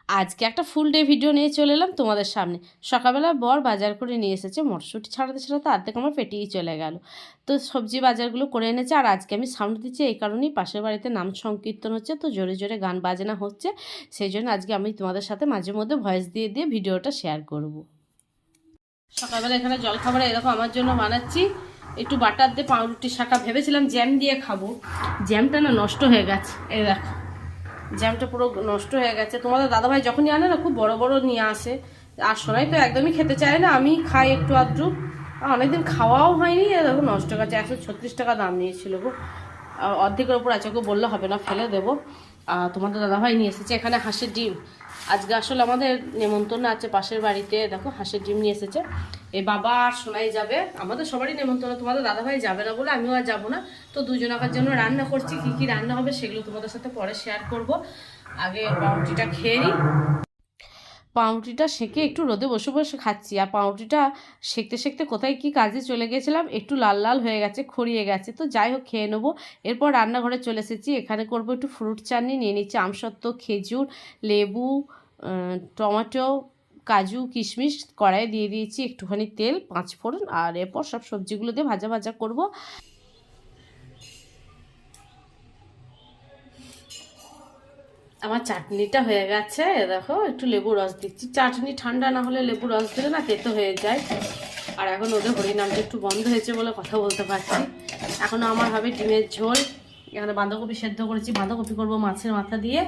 আজকে একটা ফুল day video নিয়ে চলে এলাম তোমাদের সামনে। সকালবেলা বর বাজার করে নিয়ে এসেছে, মটরশুঁটি ছাড়াতে ছাড়াতে অর্ধেক আমার পেটেই চলে গেল। তো সবজি বাজারগুলো করে এনেছে। আর আজকে আমি সাউন্ড দিচ্ছি এই কারণেই, পাশের বাড়িতে নাম সংকীর্তন হচ্ছে, তো জোরে জোরে গান বাজনা হচ্ছে। সেই জন্য আজকে আমি তোমাদের সাথে মাঝে মধ্যে ভয়েস দিয়ে দিয়ে ভিডিওটা শেয়ার করব। সকালবেলা এখানে জলখাবারে এরকম আমার জন্য বানাচ্ছি একটু বাটার দিয়ে পাউরুটি শাঁকা। ভেবেছিলাম জ্যাম দিয়ে খাবো, জ্যামটা না নষ্ট হয়ে গেছে। এই দেখো জ্যামটা পুরো নষ্ট হয়ে গেছে। তোমাদের দাদাভাই যখনই আনে না খুব বড় বড় নিয়ে আসে, আর সোনাই তো একদমই খেতে চায় না, আমি খাই একটু আধটু। অনেকদিন খাওয়াও হয়নি, দেখো নষ্ট হয়ে গেছে। 136 টাকা দাম নিয়েছিল গো, অর্ধেকের ওপর আছে। ওকে বললে হবে না, ফেলে দেবো। তোমাদের দাদাভাই নিয়ে এসেছে এখানে হাঁসের ডিম। আজকে আসলে আমাদের নেমন্তন্ন আছে পাশের বাড়িতে, দেখো হাঁসের ডিম নিয়ে এসেছে। এই বাবা আর সোনাই যাবে, আমাদের সবারই নেমন্তন্ন, তোমাদের দাদাভাই যাবে না বলে আমিও আর যাবো না। তো দুজনাকার জন্য রান্না করছি, কি কি রান্না হবে সেগুলো তোমাদের সাথে পরে শেয়ার করব। আগে পাউরুটিটা খেয়ে নিই। পাউরুটিটা সেঁকে একটু রোদে বসে বসে খাচ্ছি। আর পাউরুটিটা সেঁকতে সেঁকতে কোথায় কি কাজে চলে গেছিলাম, একটু লাল লাল হয়ে গেছে, খড়িয়ে গেছে। তো যাই হোক খেয়ে নেবো। এরপর রান্নাঘরে চলে এসেছি, এখানে করবো একটু ফ্রুট চাটনি। নিয়ে নিচ্ছি আমসত্ত্ব, খেজুর, লেবু, টমেটো, কাজু, কিশমিশ। কড়াইয়ে দিয়ে দিয়েছি একটুখানি তেল, 5 ফোড়ন। আর এরপর সব সবজিগুলো দিয়ে ভাজা ভাজা করব। আমার চাটনিটা হয়ে গেছে, দেখো একটু লেবু রস দিচ্ছি। চাটনি ঠান্ডা না হলে লেবু রস দিলে না তেতো হয়ে যায়। আর এখন ওদের হরিনামটা একটু বন্ধ হয়েছে বলে কথা বলতে পারছি। এখনও আমার হবে ডিমের ঝোল। এখানে বাঁধাকপি সেদ্ধ করেছি, বাঁধাকপি করবো মাছের মাথা দিয়ে।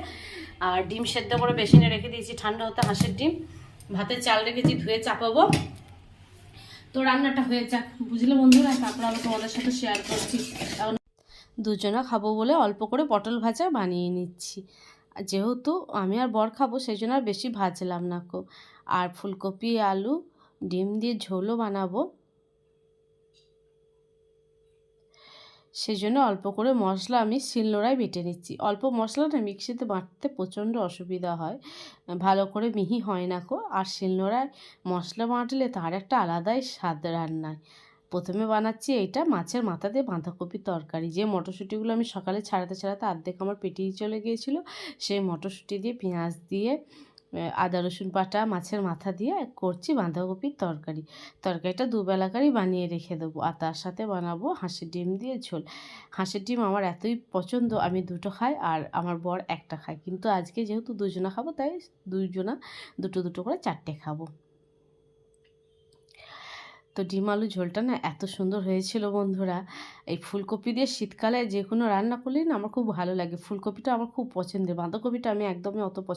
আর ডিম সেদ্ধ করে বেসিনে রেখে দিয়েছি ঠান্ডা হতে, হাঁসের ডিম। ভাতের চাল রেখেছি, ধুয়ে চাপাবো। তো রান্নাটা হয়ে যাক বুঝলে বন্ধুরা, তারপর আমি তোমাদের সাথে শেয়ার করছি। এখন দুজনা খাবো বলে অল্প করে পটল ভাজা বানিয়ে নিচ্ছি। যেহেতু আমি আর বর খাবো সেই জন্য আর বেশি ভাজলাম না কো। আর ফুলকপি, আলু, ডিম দিয়ে ঝোলও বানাবো, সেই জন্য অল্প করে মশলা আমি শিলনোড়ায় বেটে নিচ্ছি। অল্প মশলাটা মিক্সিতে বাটতে প্রচণ্ড অসুবিধা হয়, ভালো করে মিহি হয় না কো। আর শিলনোড়ায় মশলা বাটলে তার একটা আলাদাই স্বাদ রান্নায়। প্রথমে বানাচ্ছি এইটা মাছের মাথা দিয়ে বাঁধাকপির তরকারি। যে মটরশুঁটিগুলো আমি সকালে ছাড়াতে ছাড়াতে অর্ধেক আমার পেটেই চলে গিয়েছিলো, সেই মটরশুঁটি দিয়ে পেঁয়াজ দিয়ে আদা রসুন বাটা মাছের মাথা দিয়ে করছি বাঁধাকপির তরকারি। তরকারিটা দুবেলাকারই বানিয়ে রেখে দেবো। আর তার সাথে বানাবো হাঁসের ডিম দিয়ে ঝোল। হাঁসের ডিম আমার এতই পছন্দ, আমি দুটো খাই আর আমার বর একটা খায়। কিন্তু আজকে যেহেতু দুজনা খাবো তাই দুজনা দুটো দুটো করে 4টে খাবো। তো ডিম আলু ঝোলটা না এত সুন্দর হয়েছিল বন্ধুরা। এই ফুলকপি দিয়ে শীতকালে যে কোনো রান্না করলেই না আমার খুব ভালো লাগে। ফুলকপিটা আমার খুব পছন্দের, বাঁধাকপিটা আমি একদমই অত পছন্দ